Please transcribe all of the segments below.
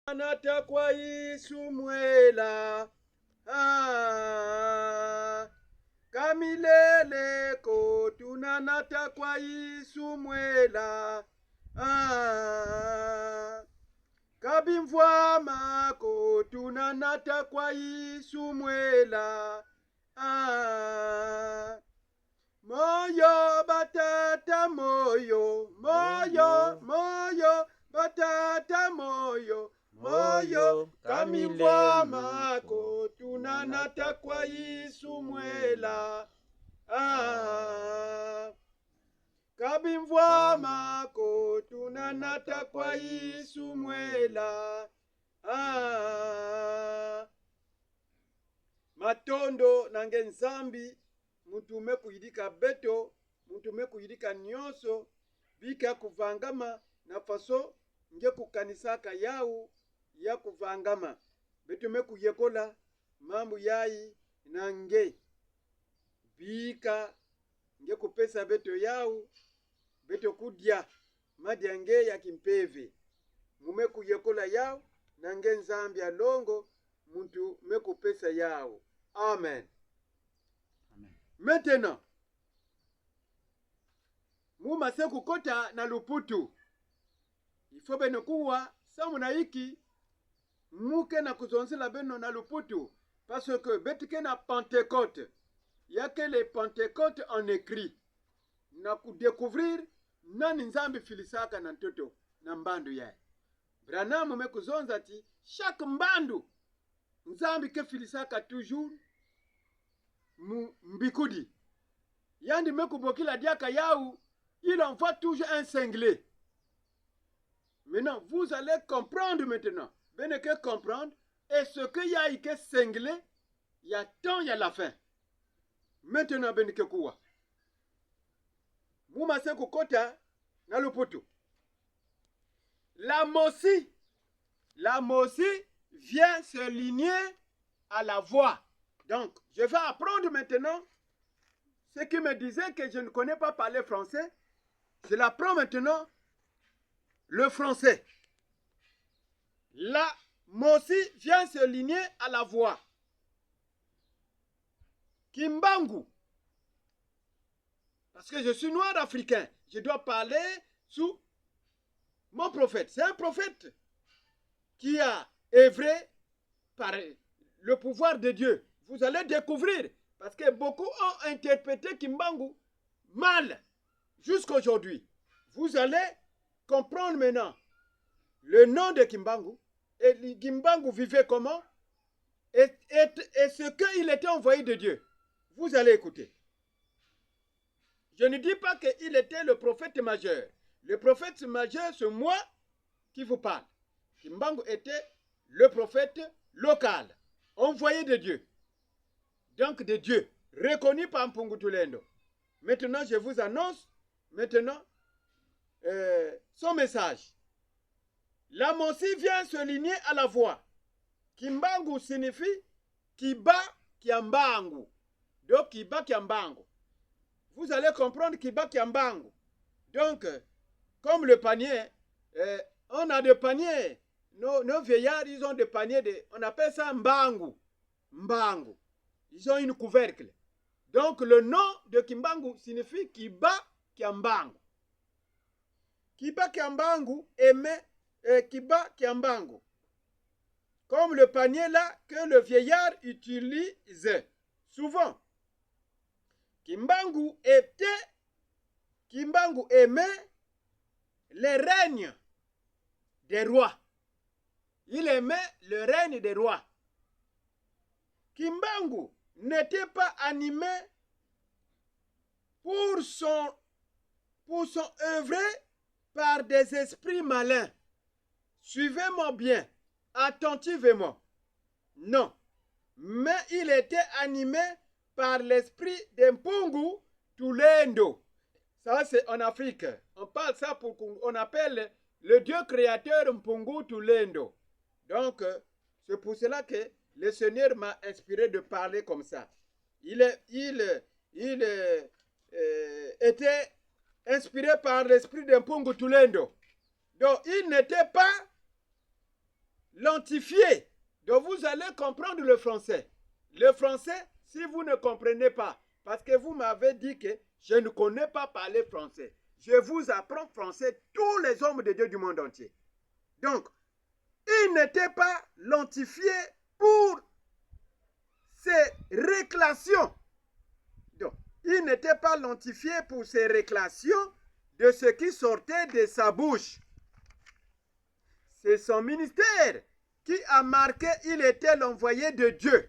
Anatakwa isumwela kamilele kotuna natakwa isumwela kabimvwama kotuna natakwa isumwela moyo batata moyo moyo moyo batata moyo moyo kamimvwama kotuna natakwa isumwela kabimvwama kotuna natakwa isumwela matondo nange nzambi mutume kuyidika beto mutume kuyidika nyonso bika kuvangama na faso nge kukanisaka yau ya kuvangama betume kuyekola mambu yayi nange bika nge kupesa beto yau beto kudya madya nge ya kimpeve mume kuyekola yau nange nzambi alongo muntu mekupesa yau. Amen. Maintenant, muma se kukota na luputu. Ifo beno kuwa samu na iki muke na kuzonzela beno na luputu. Parce que betike na Pentecôte. Yake le Pentecôte en écrit. Na kudécouvrir nani nzambi filisaka na ntoto na mbandu yae. Branamu me kuzonza ti chaque mbandu nzambi ke filisaka toujours mbikudi. Yandi mekubokila diaka yau, il envoie toujours un cinglé. Maintenant, vous allez comprendre maintenant. Benez que comprendre. Et ce qu'il y a que cinglé, il y a temps, il y a la fin. Maintenant, benez que quoi? Mouma se kukota na luputu. La mosi vient se ligner à la voix. Donc, je vais apprendre maintenant ce qui me disait que je ne connais pas parler français. Je l'apprends maintenant le français. La mosi vient se ligner à la voix. Kimbangu. Parce que je suis noir africain. Je dois parler sous mon prophète. C'est un prophète qui a œuvré par le pouvoir de Dieu. Vous allez découvrir. Parce que beaucoup ont interprété Kimbangu mal jusqu'à aujourd'hui. Vous allez comprendre maintenant le nom de Kimbangu. Et Kimbangu vivait comment et ce qu'il était envoyé de Dieu. Vous allez écouter. Je ne dis pas qu'il était le prophète majeur. Le prophète majeur, c'est moi qui vous parle. Kimbangu était le prophète local, envoyé de Dieu. Donc de Dieu, reconnu par Mpungu Tulendo. Maintenant, je vous annonce maintenant son message. La mosi vient se ligner à la voix. Kimbangu signifie Kiba Kiambangu. Donc Kiba Kiambangu. Vous allez comprendre Kiba Kiambangu. Donc, comme le panier, on a des paniers. Nos vieillards, ils ont des paniers, on appelle ça Mbangu. Mbangu. Ils ont une couvercle. Donc, le nom de Kimbangu signifie Kiba Kiambangu. Kiba Kiambangu aimait Kiba Kiambangu. Comme le panier là que le vieillard utilise souvent. Kimbangu aimait les règnes des rois. Il aimait le règne des rois. Kimbangu n'était pas animé pour son œuvre par des esprits malins. Suivez-moi bien, attentivement. Non, mais il était animé par l'esprit de Mpungu Tulendo. Ça, c'est en Afrique. On parle ça pour qu'on appelle le Dieu créateur Mpungu Tulendo. Donc, c'est pour cela que le Seigneur m'a inspiré de parler comme ça. Il était inspiré par l'esprit de Mpungu Tulendo. Donc, il n'était pas lentifié. Donc vous allez comprendre le français. Le français, si vous ne comprenez pas, parce que vous m'avez dit que je ne connais pas parler français. Je vous apprends français, tous les hommes de Dieu du monde entier. Donc, il n'était pas lentifié pour ses réclamations. Donc, il n'était pas lentifié pour ses réclamations de ce qui sortait de sa bouche. C'est son ministère qui a marqué il était l'envoyé de Dieu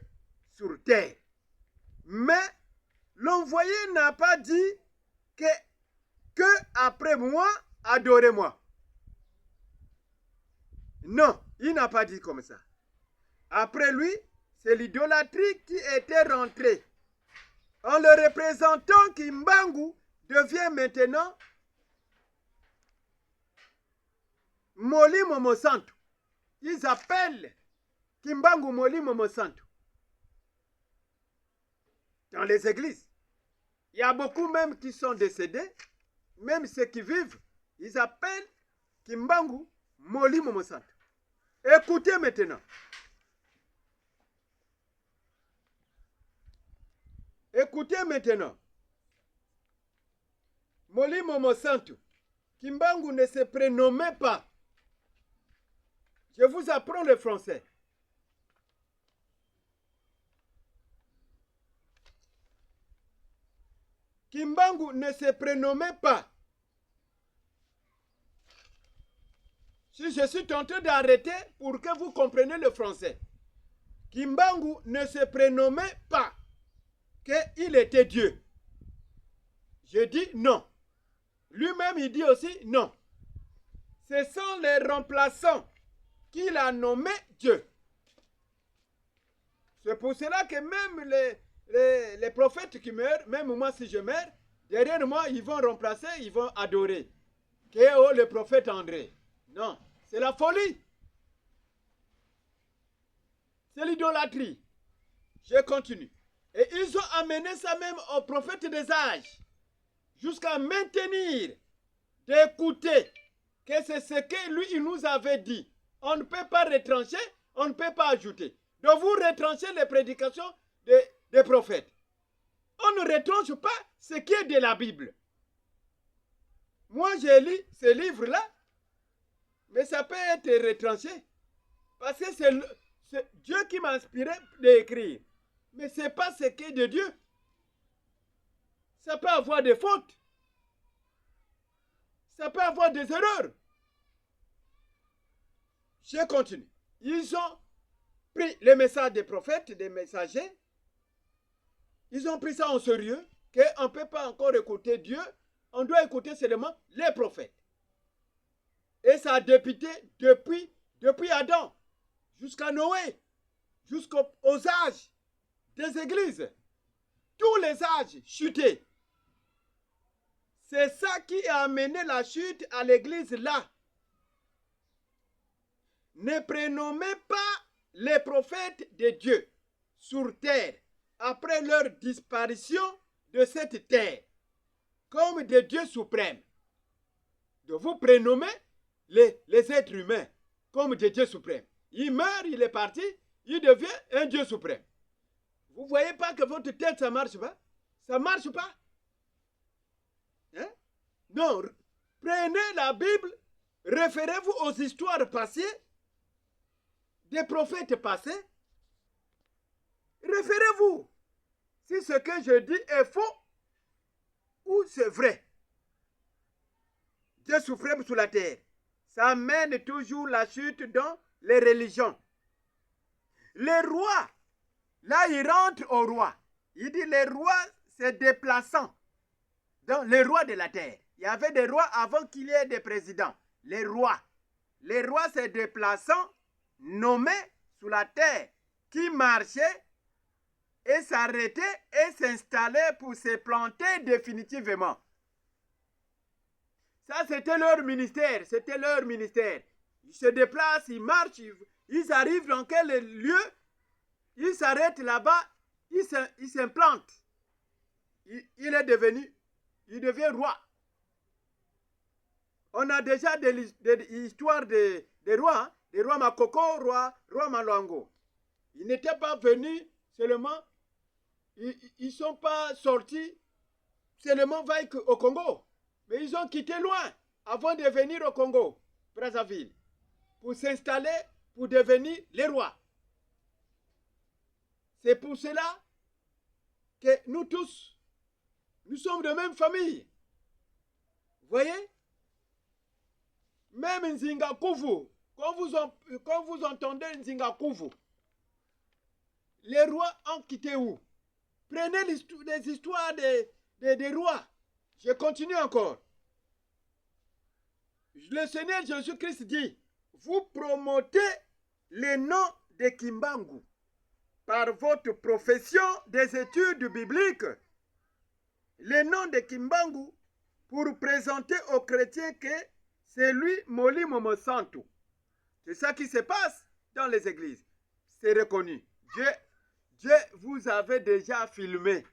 sur terre. Mais l'envoyé n'a pas dit que après moi, adorez-moi. Non, il n'a pas dit comme ça. Après lui, c'est l'idolâtrie qui était rentrée. En le représentant, Kimbangu devient maintenant Moli Momo Santo. Ils appellent Kimbangu Moli Momo Santo. Dans les églises. Il y a beaucoup même qui sont décédés, même ceux qui vivent, ils appellent Kimbangu Moli Momo Santo. Écoutez maintenant. Écoutez maintenant. Moli Momo Santo. Kimbangu ne se prénommait pas. Je vous apprends le français. Kimbangu ne se prénommait pas. Si je suis tenté d'arrêter pour que vous compreniez le français. Kimbangu ne se prénommait pas qu'il était Dieu. Je dis non. Lui-même, il dit aussi non. Ce sont les remplaçants qu'il a nommés Dieu. C'est pour cela que même les prophètes qui meurent, même moi si je meurs, derrière moi, ils vont remplacer, ils vont adorer. Kéo, le prophète André. Non, c'est la folie. C'est l'idolâtrie. Je continue. Et ils ont amené ça même au prophète des âges, jusqu'à maintenir d'écouter que c'est ce que lui, il nous avait dit. On ne peut pas retrancher, on ne peut pas ajouter. Donc vous retranchez les prédications des prophètes. On ne retranche pas ce qui est de la Bible. Moi, j'ai lu ce livre-là, mais ça peut être retranché. Parce que c'est Dieu qui m'a inspiré d'écrire. Mais ce n'est pas ce qui est de Dieu. Ça peut avoir des fautes. Ça peut avoir des erreurs. Je continue. Ils ont pris les messages des prophètes, des messagers. Ils ont pris ça en sérieux, qu'on ne peut pas encore écouter Dieu. On doit écouter seulement les prophètes. Et ça a débuté depuis Adam, jusqu'à Noé, jusqu'aux âges des églises. Tous les âges chutés. C'est ça qui a amené la chute à l'église là. Ne prénommez pas les prophètes de Dieu sur terre après leur disparition de cette terre comme des dieux suprêmes. Donc vous prénommez les êtres humains comme des dieux suprêmes. Il meurt, il est parti, il devient un dieu suprême. Vous ne voyez pas que votre tête, ça ne marche pas? Ça ne marche pas? Hein? Non, prenez la Bible, référez-vous aux histoires passées, des prophètes passés. Référez-vous si ce que je dis est faux ou c'est vrai. Dieu suprême sur la terre. Ça amène toujours la chute dans les religions. Les rois, là il rentre au roi. Il dit les rois se déplaçant dans les rois de la terre. Il y avait des rois avant qu'il y ait des présidents. Les rois se déplaçant, nommés sur la terre, qui marchaient et s'arrêtaient et s'installaient pour se planter définitivement. Ça, c'était leur ministère. C'était leur ministère. Ils se déplacent, ils marchent, ils arrivent dans quel lieu, ils s'arrêtent là-bas, ils s'implantent. Il devient roi. On a déjà des histoires des rois, hein, les rois Makoko, roi Malwango. Ils n'étaient pas venus seulement, ils ne sont pas sortis seulement au Congo, mais ils ont quitté loin avant de venir au Congo, Brazzaville, pour s'installer, pour devenir les rois. C'est pour cela que nous tous, nous sommes de même famille. Vous voyez? Même Nzingakuvu, quand vous entendez Nzingakuvu, les rois ont quitté où? Prenez les histoires des rois. Je continue encore. Le Seigneur Jésus-Christ dit, vous promotez le nom de Kimbangu par votre profession des études bibliques. Le nom de Kimbangu pour présenter aux chrétiens que c'est lui Moli Momo Santo. C'est ça qui se passe dans les églises. C'est reconnu. Dieu vous avait déjà filmé.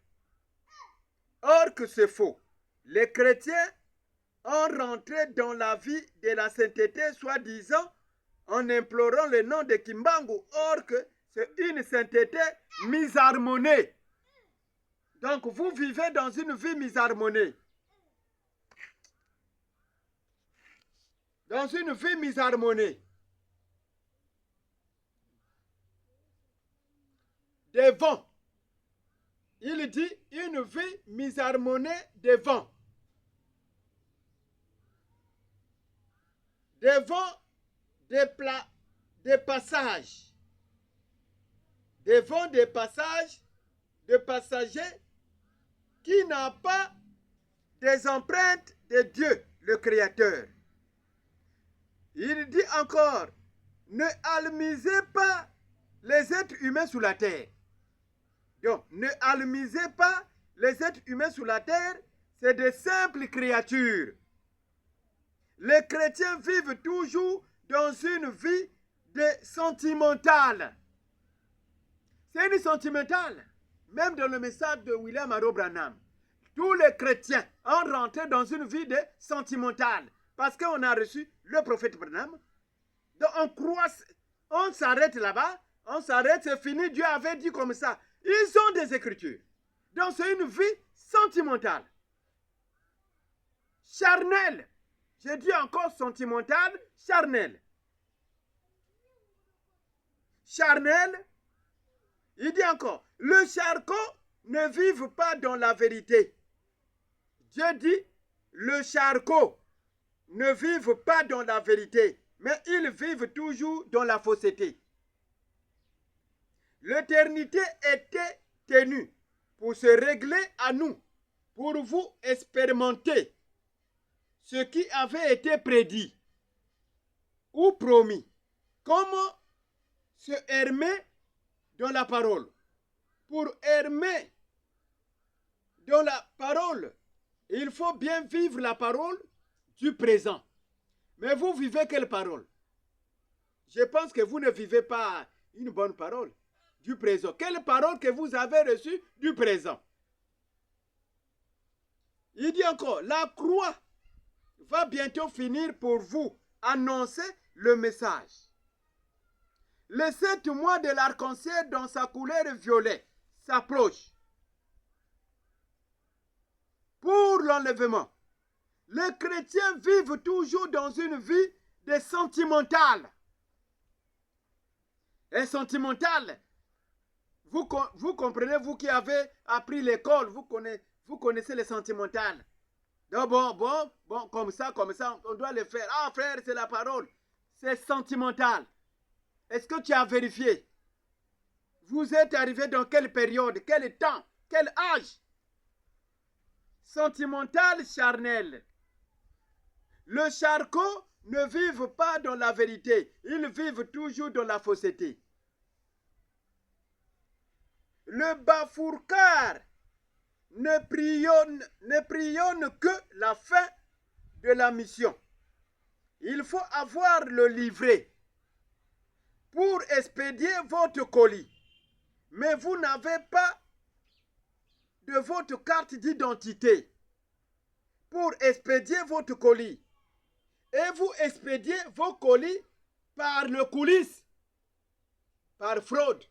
Or que c'est faux. Les chrétiens ont rentré dans la vie de la sainteté, soi-disant, en implorant le nom de Kimbangu. Or que c'est une sainteté misharmoniée. Donc vous vivez dans une vie misharmoniée. Dans une vie misharmoniée. Devant. Il dit une vie misharmoniée devant. Devant des passages. Devant des passages de passagers qui n'ont pas des empreintes de Dieu, le Créateur. Il dit encore, ne almisez pas les êtres humains sous la terre. Donc, ne almisez pas les êtres humains sous la terre, c'est de simples créatures. Les chrétiens vivent toujours dans une vie de sentimentale. C'est une sentimentale. Même dans le message de William Arrow Branham, tous les chrétiens ont rentré dans une vie de sentimentale. Parce qu'on a reçu le prophète Branham. Donc on croit, on s'arrête là-bas, on s'arrête, c'est fini, Dieu avait dit comme ça. Ils ont des écritures. Donc c'est une vie sentimentale. Charnelle. J'ai dit encore sentimentale, charnelle. Charnelle. Il dit encore, le charcot ne vive pas dans la vérité. Dieu dit, le charcot ne vive pas dans la vérité, mais ils vivent toujours dans la fausseté. L'éternité était tenue pour se régler à nous, pour vous expérimenter ce qui avait été prédit ou promis. Comment se hermer dans la parole? Pour hermer dans la parole, il faut bien vivre la parole du présent. Mais vous vivez quelle parole? Je pense que vous ne vivez pas une bonne parole du présent. Quelle parole que vous avez reçue du présent? Il dit encore, la croix va bientôt finir pour vous annoncer le message. Les 7 mois de l'arc-en-ciel dans sa couleur violet s'approchent. Pour l'enlèvement, les chrétiens vivent toujours dans une vie de sentimentale. Et sentimentale, vous comprenez, vous qui avez appris l'école, vous connaissez les sentimentales. Donc bon, comme ça, on doit le faire. Ah frère, c'est la parole. C'est sentimental. Est-ce que tu as vérifié? Vous êtes arrivé dans quelle période, quel temps, quel âge? Sentimental, charnel. Le charcot ne vivent pas dans la vérité. Ils vivent toujours dans la fausseté. Le bafourcard ne prionne que la fin de la mission. Il faut avoir le livret pour expédier votre colis. Mais vous n'avez pas de votre carte d'identité pour expédier votre colis. Et vous expédiez vos colis par le coulisse, par fraude.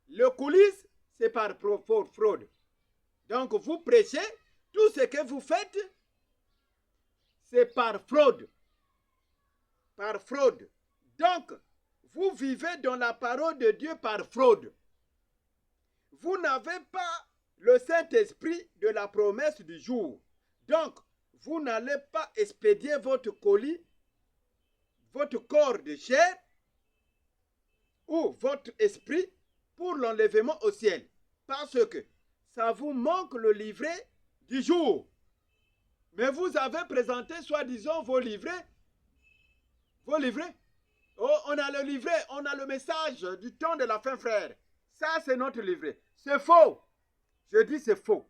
Le coulisse, c'est par fraude. Donc, vous prêchez, tout ce que vous faites, c'est par fraude. Par fraude. Donc, vous vivez dans la parole de Dieu par fraude. Vous n'avez pas le Saint-Esprit de la promesse du jour. Donc, vous n'allez pas expédier votre colis, votre corps de chair ou votre esprit pour l'enlèvement au ciel. Parce que ça vous manque le livret du jour. Mais vous avez présenté, soi-disant, vos livrets. Vos livrets. Oh, on a le livret, on a le message du temps de la fin, frère. Ça, c'est notre livret. C'est faux. Je dis c'est faux.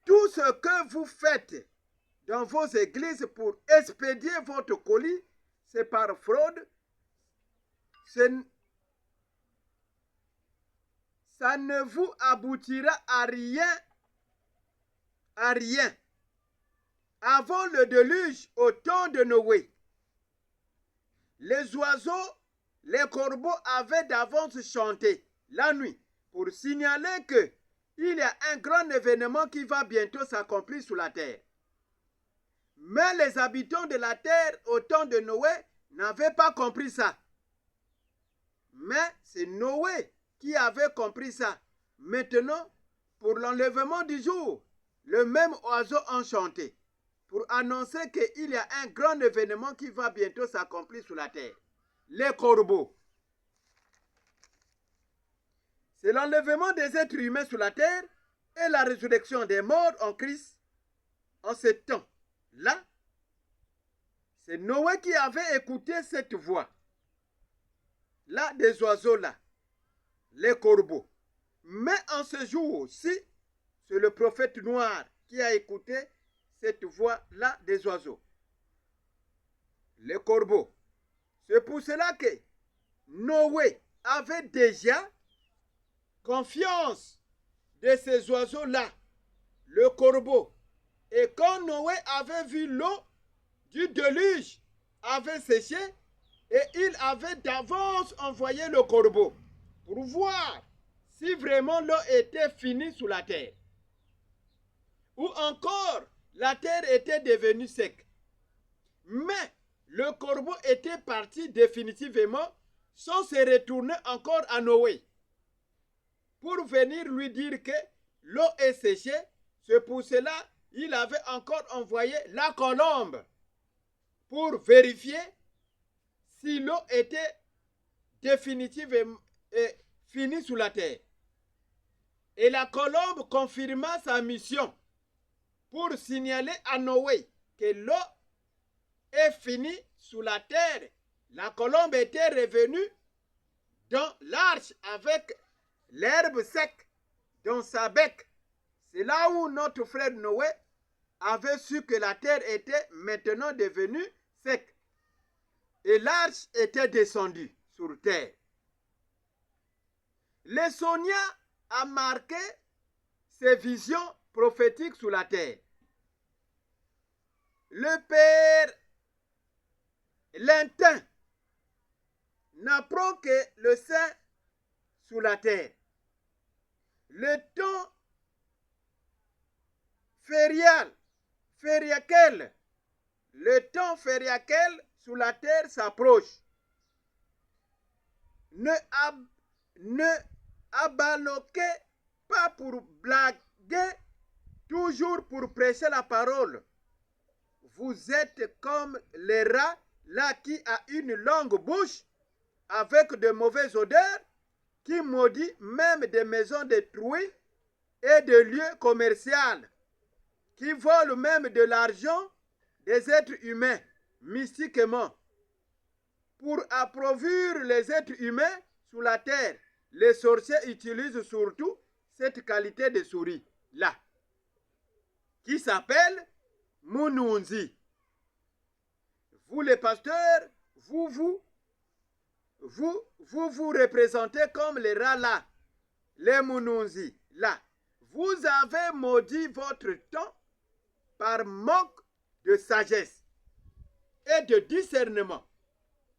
Tout ce que vous faites dans vos églises pour expédier votre colis, c'est par fraude. Ça ne vous aboutira à rien. À rien. Avant le déluge, au temps de Noé, les oiseaux, les corbeaux avaient d'avance chanté la nuit pour signaler que il y a un grand événement qui va bientôt s'accomplir sur la terre. Mais les habitants de la terre au temps de Noé n'avaient pas compris ça. Mais c'est Noé qui avait compris ça. Maintenant, pour l'enlèvement du jour, le même oiseau enchanté, pour annoncer qu'il y a un grand événement qui va bientôt s'accomplir sur la terre. Les corbeaux. C'est l'enlèvement des êtres humains sur la terre et la résurrection des morts en Christ en ce temps-là. C'est Noé qui avait écouté cette voix. Là, des oiseaux-là, les corbeaux. Mais en ce jour-ci, c'est le prophète noir qui a écouté cette voix-là des oiseaux. Les corbeaux. C'est pour cela que Noé avait déjà confiance de ces oiseaux-là, le corbeau. Et quand Noé avait vu l'eau du déluge avait séché, et il avait d'avance envoyé le corbeau pour voir si vraiment l'eau était finie sous la terre. Ou encore, la terre était devenue sec. Mais le corbeau était parti définitivement sans se retourner encore à Noé pour venir lui dire que l'eau est séchée. C'est pour cela qu'il avait encore envoyé la colombe pour vérifier si l'eau était définitivement finie sous la terre. Et la colombe confirma sa mission pour signaler à Noé que l'eau est finie sous la terre. La colombe était revenue dans l'arche avec l'herbe sec dans sa bec. C'est là où notre frère Noé avait su que la terre était maintenant devenue sec. Et l'arche était descendue sur terre. Le Sonia a marqué ses visions prophétiques sur la terre. Le Père Lintin n'apprend que le Saint sur la terre. Le temps fériaquel, sur la terre s'approche. Ne abaloquez pas pour blaguer, toujours pour prêcher la parole. Vous êtes comme les rats là qui a une longue bouche avec de mauvaises odeurs, qui maudit même des maisons détruites et de lieux commerciaux, qui volent même de l'argent des êtres humains mystiquement. Pour appauvrir les êtres humains sur la terre, les sorciers utilisent surtout cette qualité de souris-là, qui s'appelle Mununzi. Vous les pasteurs, vous représentez comme les rats là, les Mununzi là. Vous avez maudit votre temps par manque de sagesse et de discernement.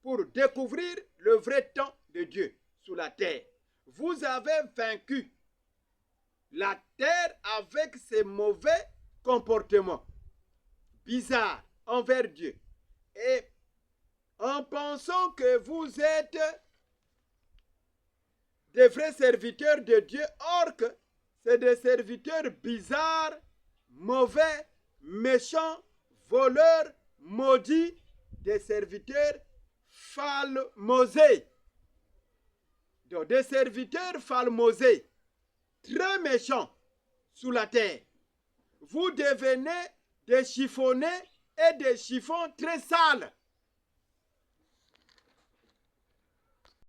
pour découvrir le vrai temps de Dieu sous la terre. Vous avez vaincu la terre avec ses mauvais comportements bizarres envers Dieu. Et en pensant que vous êtes des vrais serviteurs de Dieu, or que c'est des serviteurs bizarres, mauvais, méchants, voleurs, maudits, des serviteurs falmosés. Donc des serviteurs falmosés, très méchants sous la terre. Vous devenez des chiffonnés et des chiffons très sales.